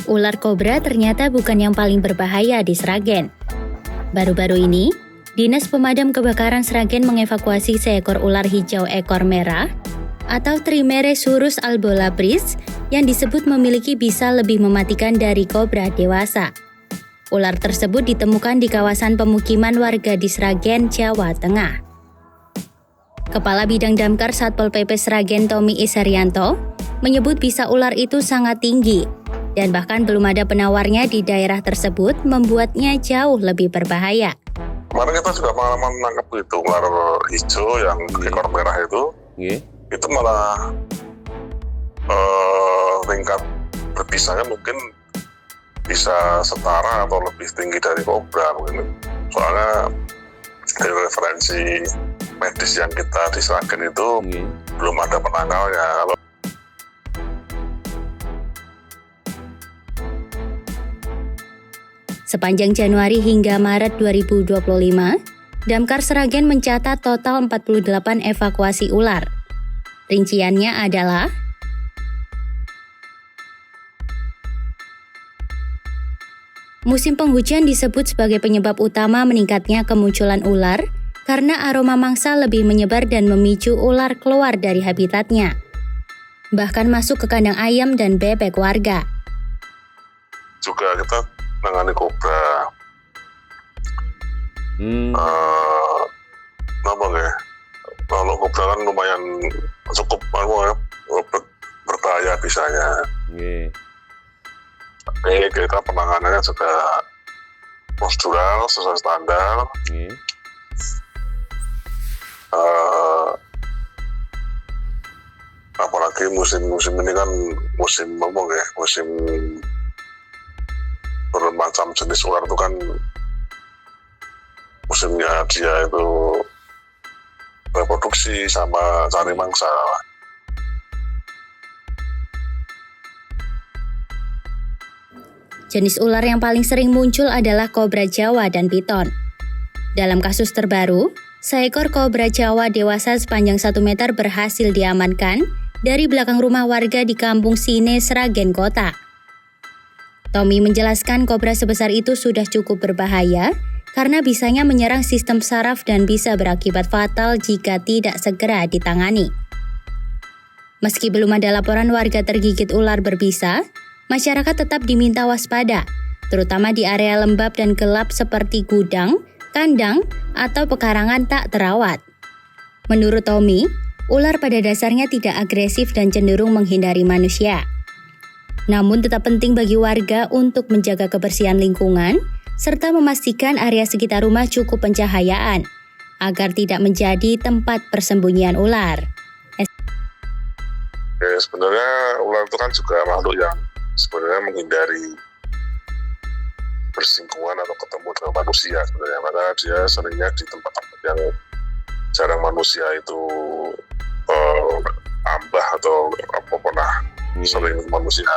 Ular kobra ternyata bukan yang paling berbahaya di Sragen. Baru-baru ini, Dinas Pemadam Kebakaran Sragen mengevakuasi seekor ular hijau ekor merah atau Trimeresurus albolabris yang disebut memiliki bisa lebih mematikan dari kobra dewasa. Ular tersebut ditemukan di kawasan pemukiman warga di Sragen, Jawa Tengah. Kepala Bidang Damkar Satpol PP Sragen Tommy Isarianto menyebut bisa ular itu sangat tinggi dan bahkan belum ada penawarnya di daerah tersebut membuatnya jauh lebih berbahaya. Kemarin kita juga pengalaman menangkap itu ular hijau yang ekor merah itu, itu malah tingkat berpisahnya mungkin bisa setara atau lebih tinggi dari kobra mungkin. Soalnya dari referensi medis yang kita di Sragen itu belum ada penangkalnya. Sepanjang Januari hingga Maret 2025, Damkar Sragen mencatat total 48 evakuasi ular. Rinciannya adalah musim penghujan disebut sebagai penyebab utama meningkatnya kemunculan ular karena aroma mangsa lebih menyebar dan memicu ular keluar dari habitatnya. Bahkan masuk ke kandang ayam dan bebek warga. Juga kita menangani kobra. Kalau kobra kan lumayan cukup berbahaya bisanya. Tapi kita penanganannya juga prosedural sesuai standar. Apalagi musim ini kan musim bermacam jenis ular itu kan musimnya dia itu reproduksi sama cari mangsa. Jenis ular yang paling sering muncul adalah kobra Jawa dan piton. Dalam kasus terbaru, seekor kobra Jawa dewasa sepanjang 1 meter berhasil diamankan dari belakang rumah warga di Kampung Sine, Sragen Kota. Tommy menjelaskan kobra sebesar itu sudah cukup berbahaya karena bisanya menyerang sistem saraf dan bisa berakibat fatal jika tidak segera ditangani. Meski belum ada laporan warga tergigit ular berbisa, masyarakat tetap diminta waspada, terutama di area lembab dan gelap seperti gudang, kandang, atau pekarangan tak terawat. Menurut Tommy, ular pada dasarnya tidak agresif dan cenderung menghindari manusia. Namun tetap penting bagi warga untuk menjaga kebersihan lingkungan, serta memastikan area sekitar rumah cukup pencahayaan, agar tidak menjadi tempat persembunyian ular. Sebenarnya ular itu kan juga makhluk yang sebenarnya menghindari bersinggungan atau ketemu dengan manusia sebenarnya, maka dia seringnya di tempat-tempat yang jarang manusia itu ambah atau apa pernah sering manusia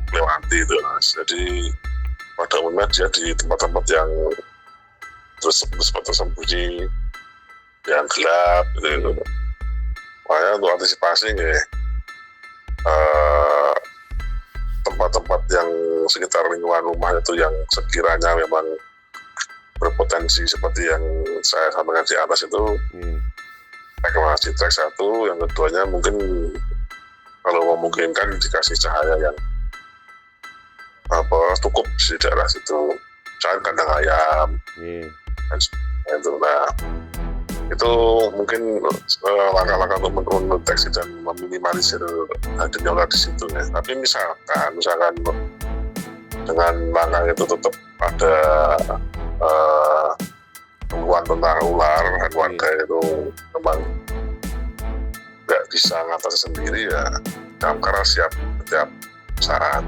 lewati itu. Jadi pada umumnya dia di tempat-tempat yang tersembunyi, yang gelap gitu. Makanya untuk antisipasi tempat-tempat yang sekitar lingkungan rumah itu yang sekiranya memang berpotensi seperti yang saya sampaikan di atas itu, reklamasi trek 1, yang keduanya mungkin kalau memungkinkan dikasih cahaya yang cukup di daerah situ, misalkan kandang ayam, dan itu. Nah, itu mungkin langkah-langkah untuk mendeteksi dan meminimalisir hadirnya ular di situ ya. Tapi misalkan dengan langkah itu tetap ada keluhan tentang ular dan warga itu memang nggak bisa ngatasi sendiri ya, Damkar siap setiap saat